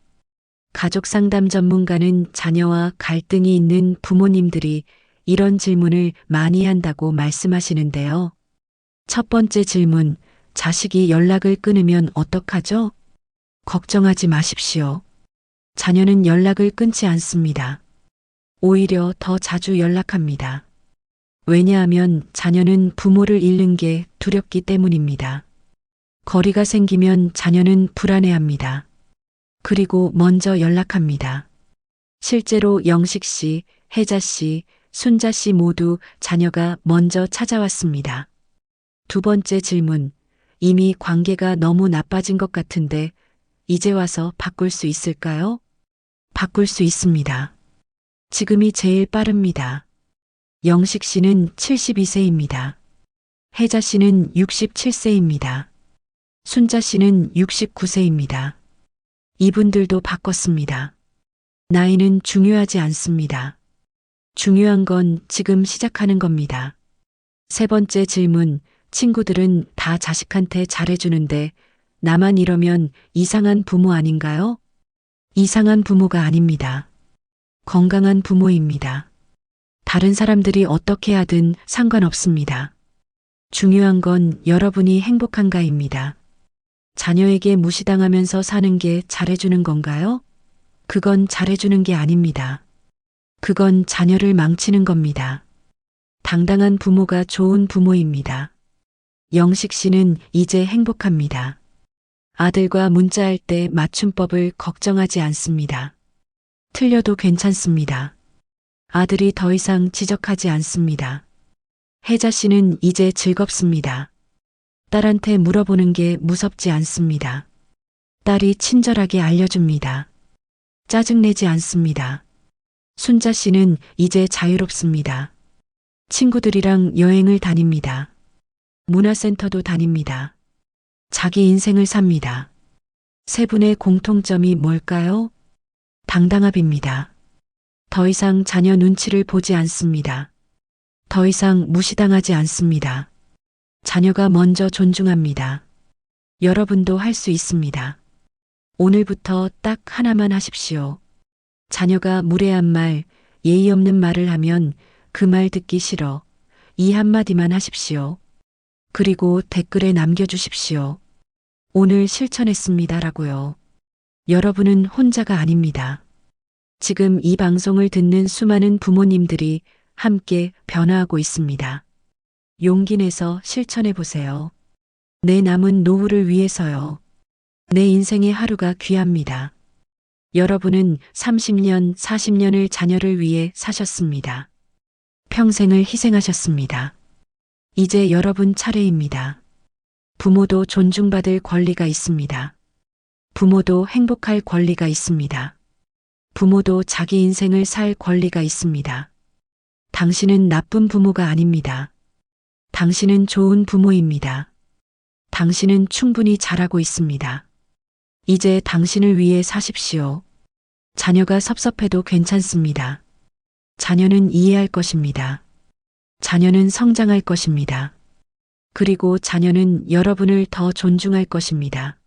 가족 상담 전문가는 자녀와 갈등이 있는 부모님들이 이런 질문을 많이 한다고 말씀하시는데요. 첫 번째 질문, 자식이 연락을 끊으면 어떡하죠? 걱정하지 마십시오. 자녀는 연락을 끊지 않습니다. 오히려 더 자주 연락합니다. 왜냐하면 자녀는 부모를 잃는 게 두렵기 때문입니다. 거리가 생기면 자녀는 불안해합니다. 그리고 먼저 연락합니다. 실제로 영식 씨, 혜자 씨, 순자 씨 모두 자녀가 먼저 찾아왔습니다. 두 번째 질문, 이미 관계가 너무 나빠진 것 같은데 이제 와서 바꿀 수 있을까요? 바꿀 수 있습니다. 지금이 제일 빠릅니다. 영식 씨는 72세입니다. 혜자 씨는 67세입니다. 순자 씨는 69세입니다. 이분들도 바꿨습니다. 나이는 중요하지 않습니다. 중요한 건 지금 시작하는 겁니다. 세 번째 질문, 친구들은 다 자식한테 잘해주는데 나만 이러면 이상한 부모 아닌가요? 이상한 부모가 아닙니다. 건강한 부모입니다. 다른 사람들이 어떻게 하든 상관없습니다. 중요한 건 여러분이 행복한가입니다. 자녀에게 무시당하면서 사는 게 잘해주는 건가요? 그건 잘해주는 게 아닙니다. 그건 자녀를 망치는 겁니다. 당당한 부모가 좋은 부모입니다. 영식 씨는 이제 행복합니다. 아들과 문자할 때 맞춤법을 걱정하지 않습니다. 틀려도 괜찮습니다. 아들이 더 이상 지적하지 않습니다. 혜자 씨는 이제 즐겁습니다. 딸한테 물어보는 게 무섭지 않습니다. 딸이 친절하게 알려줍니다. 짜증내지 않습니다. 순자 씨는 이제 자유롭습니다. 친구들이랑 여행을 다닙니다. 문화센터도 다닙니다. 자기 인생을 삽니다. 세 분의 공통점이 뭘까요? 당당합입니다. 더 이상 자녀 눈치를 보지 않습니다. 더 이상 무시당하지 않습니다. 자녀가 먼저 존중합니다. 여러분도 할 수 있습니다. 오늘부터 딱 하나만 하십시오. 자녀가 무례한 말, 예의 없는 말을 하면 그 말 듣기 싫어. 이 한마디만 하십시오. 그리고 댓글에 남겨주십시오. 오늘 실천했습니다라고요. 여러분은 혼자가 아닙니다. 지금 이 방송을 듣는 수많은 부모님들이 함께 변화하고 있습니다. 용기 내서 실천해 보세요. 내 남은 노후를 위해서요. 내 인생의 하루가 귀합니다. 여러분은 30년, 40년을 자녀를 위해 사셨습니다. 평생을 희생하셨습니다. 이제 여러분 차례입니다. 부모도 존중받을 권리가 있습니다. 부모도 행복할 권리가 있습니다. 부모도 자기 인생을 살 권리가 있습니다. 당신은 나쁜 부모가 아닙니다. 당신은 좋은 부모입니다. 당신은 충분히 잘하고 있습니다. 이제 당신을 위해 사십시오. 자녀가 섭섭해도 괜찮습니다. 자녀는 이해할 것입니다. 자녀는 성장할 것입니다. 그리고 자녀는 여러분을 더 존중할 것입니다.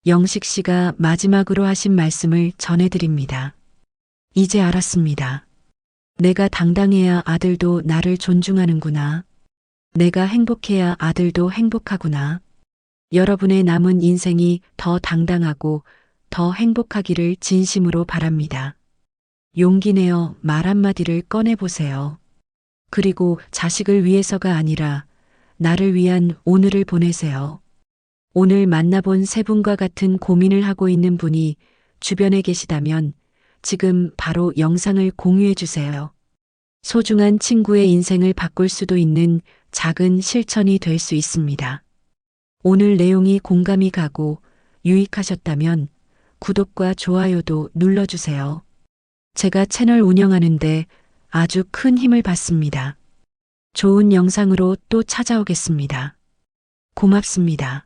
영식 씨가 마지막으로 하신 말씀을 전해드립니다. 이제 알았습니다. 내가 당당해야 아들도 나를 존중하는구나. 내가 행복해야 아들도 행복하구나. 여러분의 남은 인생이 더 당당하고 더 행복하기를 진심으로 바랍니다. 용기 내어 말 한마디를 꺼내보세요. 그리고 자식을 위해서가 아니라 나를 위한 오늘을 보내세요. 오늘 만나본 세 분과 같은 고민을 하고 있는 분이 주변에 계시다면 지금 바로 영상을 공유해 주세요. 소중한 친구의 인생을 바꿀 수도 있는 작은 실천이 될 수 있습니다. 오늘 내용이 공감이 가고 유익하셨다면 구독과 좋아요도 눌러주세요. 제가 채널 운영하는데 아주 큰 힘을 받습니다. 좋은 영상으로 또 찾아오겠습니다. 고맙습니다.